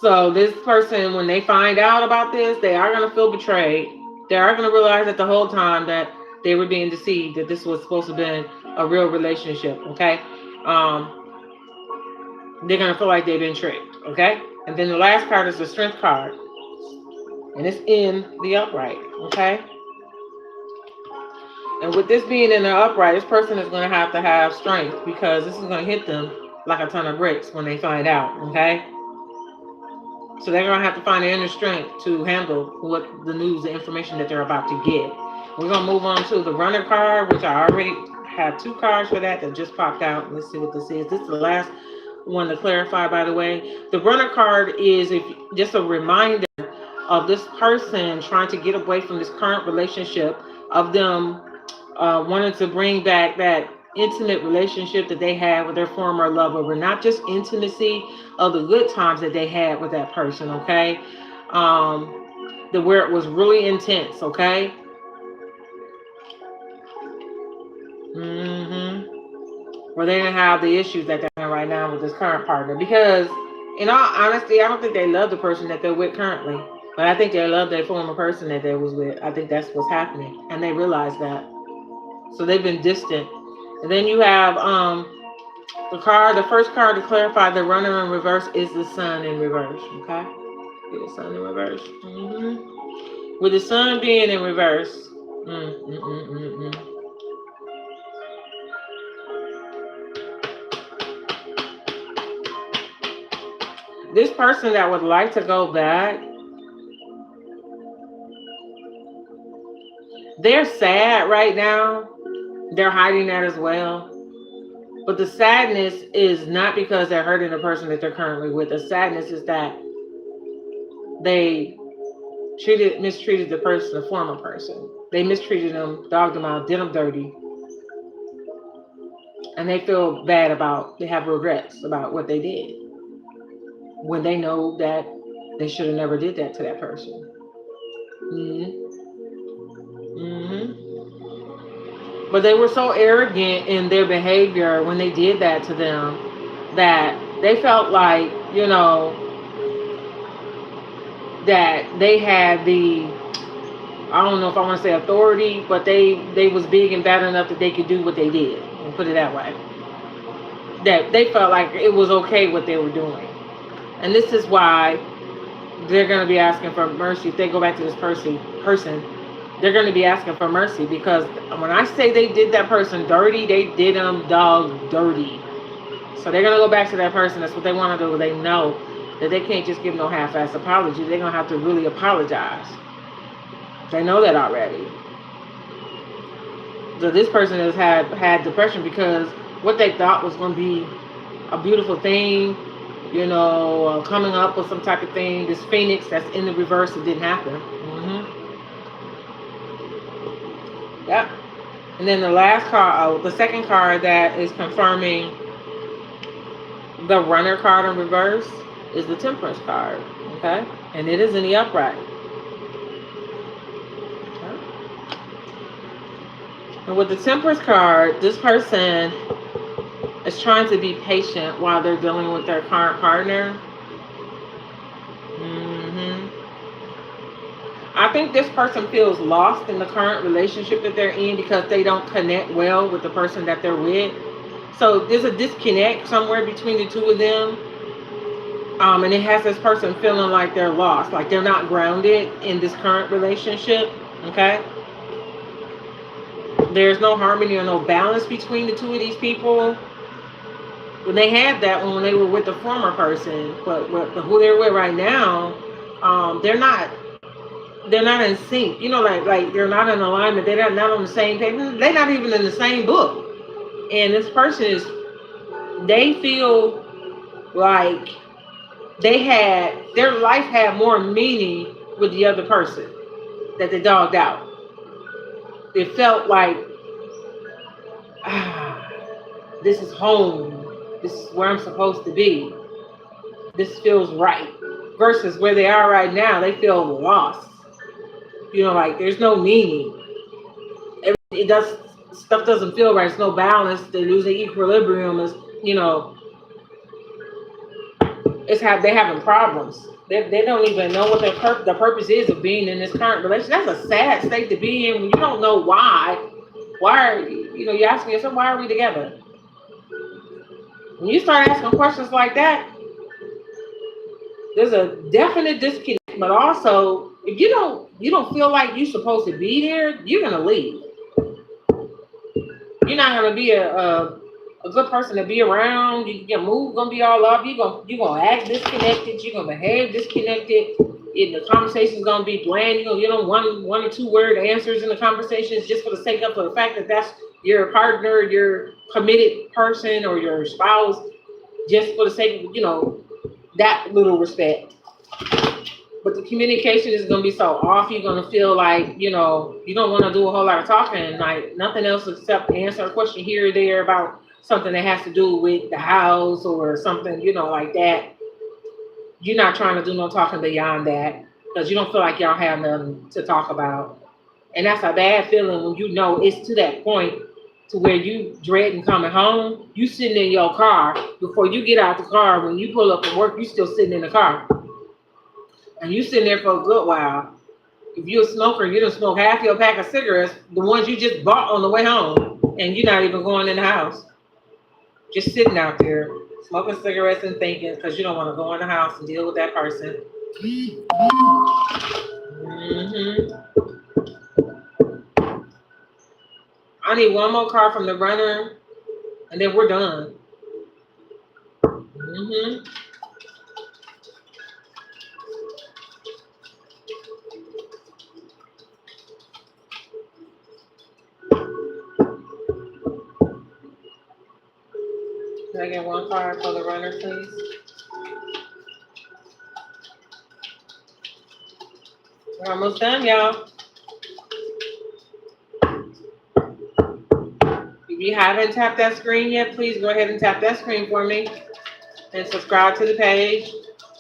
[SPEAKER 1] So this person, when they find out about this, they are going to feel betrayed. They are going to realize that the whole time that they were being deceived, that this was supposed to be a real relationship. Okay? They're going to feel like they've been tricked. Okay? And then the last card is the Strength card. And it's in the upright. Okay? And with this being in the upright, this person is going to have strength, because this is going to hit them like a ton of bricks when they find out. Okay? So they're going to have to find the inner strength to handle what the news, the information that they're about to get. We're going to move on to the Runner card, which I already have 2 cards for that just popped out. Let's see what this is. This is the last one to clarify, by the way. The Runner card is just a reminder of this person trying to get away from this current relationship, of them wanted to bring back that intimate relationship that they had with their former lover, but not just intimacy of the good times that they had with that person, okay? Where it was really intense, okay? Where they didn't have the issues that they're having right now with this current partner. Because, in all honesty, I don't think they love the person that they're with currently. But I think they love their former person that they was with. I think that's what's happening. And they realize that. So they've been distant. And then you have the first card to clarify the Runner in reverse is the Sun in reverse. Okay? The Sun in reverse. With the Sun being in reverse. This person that would like to go back, they're sad right now. They're hiding that as well. But the sadness is not because they're hurting the person that they're currently with. The sadness is that they mistreated the person, the former person. They mistreated them, dogged them out, did them dirty. And they feel bad they have regrets about what they did, when they know that they should have never did that to that person. But they were so arrogant in their behavior when they did that to them, that they felt like, that they had I don't know if I want to say authority, but they was big and bad enough that they could do what they did, and put it that way. That they felt like it was okay what they were doing. And this is why they're going to be asking for mercy. If they go back to this person, they're going to be asking for mercy, because when I say they did that person dirty, they did them dog dirty. So they're going to go back to that person. That's what they want to do. They know that they can't just give no half-ass apology. They're going to have to really apologize. They know that already. So this person has had depression, because what they thought was going to be a beautiful thing, coming up with some type of thing, this Phoenix that's in the reverse, it didn't happen. Yep. And then the last card, the second card that is confirming the Runner card in reverse is the Temperance card. Okay? And it is in the upright. Okay. And with the Temperance card, this person is trying to be patient while they're dealing with their current partner. I think this person feels lost in the current relationship that they're in, because they don't connect well with the person that they're with. So there's a disconnect somewhere between the two of them. And it has this person feeling like they're lost, like they're not grounded in this current relationship. Okay? There's no harmony or no balance between the two of these people. When they had that when they were with the former person, but who they're with right now, they're not in sync. Like they're not in alignment. They're not on the same page. They're not even in the same book. And this person they feel like their life had more meaning with the other person that they dogged out. It felt like, this is home. This is where I'm supposed to be. This feels right. Versus where they are right now, they feel lost. Like there's no meaning. Stuff doesn't feel right. There's no balance. They lose their equilibrium. It's how they having problems. They don't even know what the purpose is of being in this current relationship. That's a sad state to be in when you don't know why. Why are you asking yourself, why are we together? When you start asking questions like that, there's a definite disconnect. But also, if you don't feel like you're supposed to be there, you're gonna leave. You're not gonna be a good person to be around. Your mood gonna be all off. You gonna act disconnected. You're gonna behave disconnected. And the conversation's gonna be bland. One or two word answers in the conversations just for the sake of the fact that that's your partner, your committed person, or your spouse, just for the sake of that little respect. But the communication is going to be so off. You're going to feel like, you don't want to do a whole lot of talking, like nothing else except answer a question here or there about something that has to do with the house or something, like that. You're not trying to do no talking beyond that because you don't feel like y'all have nothing to talk about. And that's a bad feeling when it's to that point to where you dreading coming home. You sitting in your car. Before you get out the car, when you pull up from work, you still sitting in the car. And you sitting there for a good while. If you're a smoker, you done smoke half your pack of cigarettes, the ones you just bought on the way home, and you're not even going in the house. Just sitting out there, smoking cigarettes and thinking, because you don't want to go in the house and deal with that person. I need one more card from the runner, and then we're done. Can I get one card for the runner, please? We're almost done, y'all. If you haven't tapped that screen yet, please go ahead and tap that screen for me. And subscribe to the page,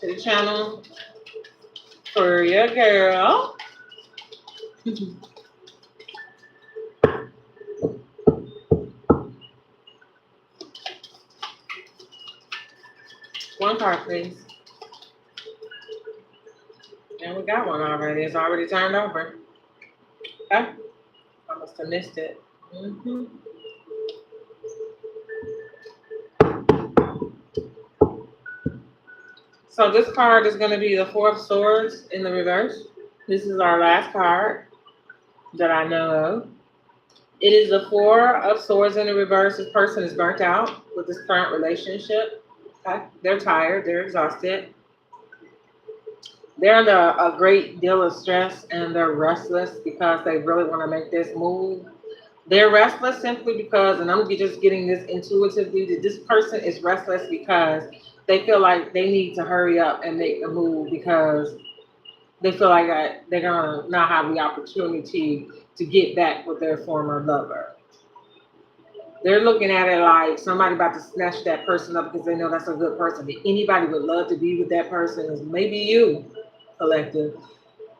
[SPEAKER 1] to the channel. For your girl. One card, please. And we got one already. It's already turned over. Okay. I must have missed it. So this card is going to be the Four of Swords in the reverse. This is our last card that I know of. It is the Four of Swords in the reverse. This person is burnt out with this current relationship. Okay? They're tired. They're exhausted. They're under a great deal of stress and they're restless because they really want to make this move. They're restless simply because, and I'm just getting this intuitively, that this person is restless because they feel like they need to hurry up and make a move because they feel like they're going to not have the opportunity to get back with their former lover. They're looking at it like somebody about to snatch that person up because they know that's a good person. That anybody would love to be with that person is maybe you, collective,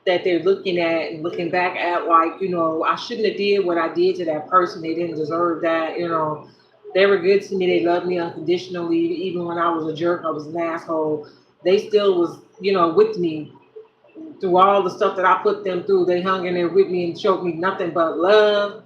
[SPEAKER 1] that they're looking at and looking back at like, I shouldn't have did what I did to that person. They didn't deserve that, They were good to me. They loved me unconditionally. Even when I was a jerk, I was an asshole. They still was, with me through all the stuff that I put them through. They hung in there with me and showed me nothing but love.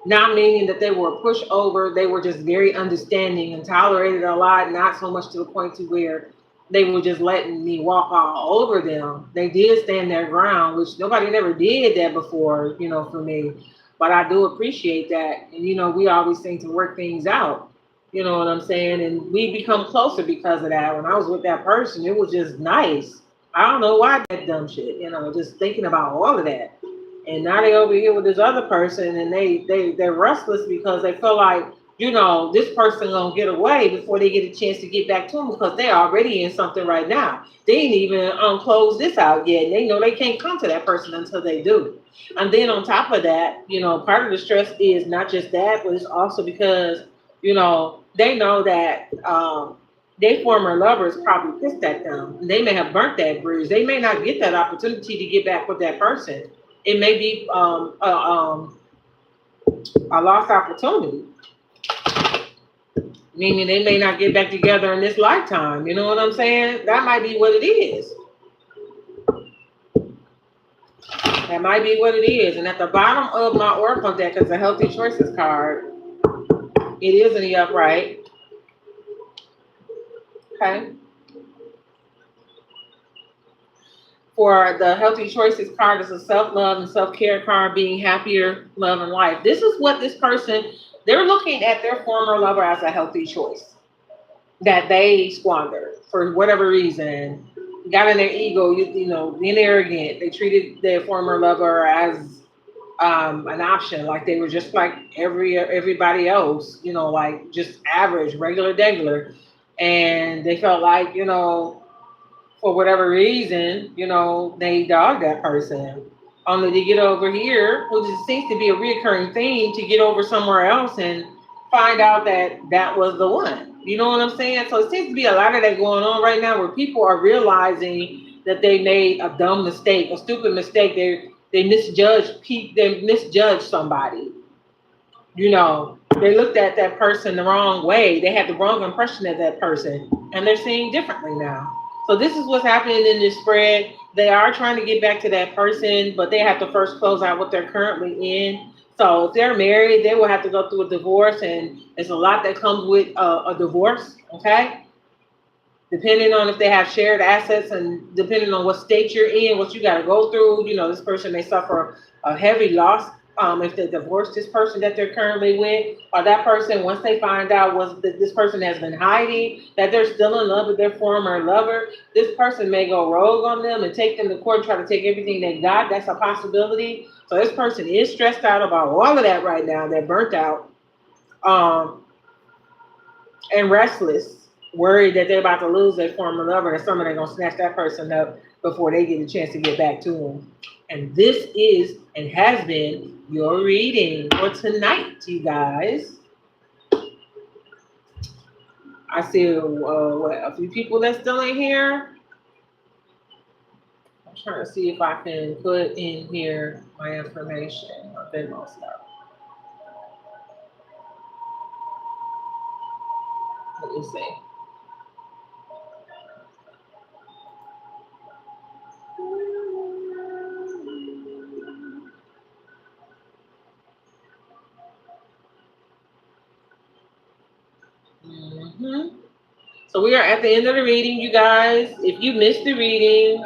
[SPEAKER 1] Not meaning that they were a pushover. They were just very understanding and tolerated a lot, not so much to the point to where they were just letting me walk all over them. They did stand their ground, which nobody never did that before, for me. But I do appreciate that. And, we always seem to work things out. You know what I'm saying? And we become closer because of that. When I was with that person, it was just nice. I don't know why that dumb shit, just thinking about all of that. And now they over here with this other person and they're restless because they feel like, this person gonna get away before they get a chance to get back to them because they're already in something right now. They ain't even closed this out yet. And they know they can't come to that person until they do. And then on top of that, part of the stress is not just that, but it's also because, they know that their former lovers probably pissed at them. They may have burnt that bridge. They may not get that opportunity to get back with that person. It may be a lost opportunity. meaning they may not get back together in this lifetime. You know what I'm saying? That might be what it is. That might be what it is. And at the bottom of my Oracle deck is a Healthy Choices card. It is in the upright. Okay. For the Healthy Choices card is a self-love and self-care card, being happier, love, and life. This is what this person, they're looking at their former lover as a healthy choice that they squandered for whatever reason. Got in their ego, you know, being arrogant. They treated their former lover as an option, like they were just like everybody else, you know, like just average, regular, and they felt like, you know, for whatever reason, you know, they dogged that person. Only to get over here, which seems to be a reoccurring theme, to get over somewhere else and find out that that was the one. You know what I'm saying? So it seems to be a lot of that going on right now, where people are realizing that they made a dumb mistake, a stupid mistake. They misjudged somebody. You know, they looked at that person the wrong way. They had the wrong impression of that person, and they're seeing differently now. So this is what's happening in this spread. They are trying to get back to that person, but they have to first close out what they're currently in. So if they're married, they will have to go through a divorce, and there's a lot that comes with a divorce, okay? Depending on if they have shared assets and depending on what state you're in, what you got to go through, you know, this person may suffer a heavy loss if they divorce this person that they're currently with, or that person, once they find out this person has been hiding, that they're still in love with their former lover, this person may go rogue on them and take them to court and try to take everything they got. That's a possibility. So this person is stressed out about all of that right now. They're burnt out and restless, worried that they're about to lose their former lover and somebody's going to snatch that person up before they get a chance to get back to them. And this is and has been your reading for tonight, you guys. I see a few people that's still in here. I'm trying to see if I can put in here my information, my Venmo stuff. Let me see. So we are at the end of the reading, you guys. If you missed the reading,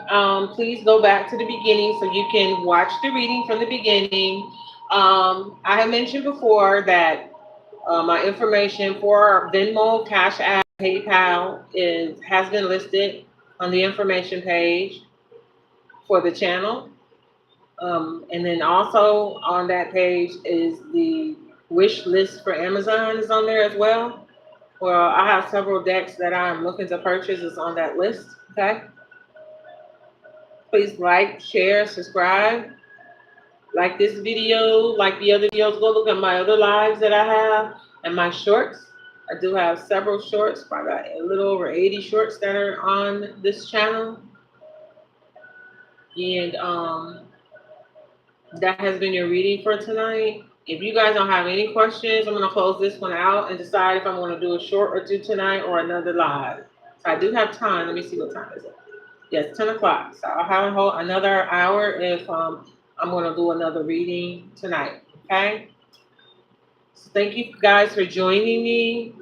[SPEAKER 1] please go back to the beginning so you can watch the reading from the beginning. I have mentioned before that my information for Venmo, Cash App, PayPal has been listed on the information page for the channel. And then also on that page is the wish list for Amazon is on there as well. Well, I have several decks that I'm looking to purchase. It's on that list, okay? Please like, share, subscribe. Like this video, like the other videos. Go look at my other lives that I have and my shorts. I do have several shorts, probably a little over 80 shorts that are on this channel. And that has been your reading for tonight. If you guys don't have any questions, I'm going to close this one out and decide if I'm going to do a short or two tonight or another live. So I do have time. Let me see what time is it. Yes, 10 o'clock. So I'll have another hour if I'm going to do another reading tonight. Okay? So thank you guys for joining me.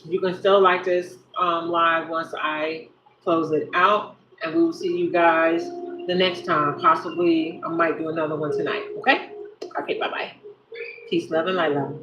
[SPEAKER 1] You can still like this live once I close it out. And we will see you guys the next time. Possibly I might do another one tonight. Okay? Okay, bye-bye. Peace, love, and light, love.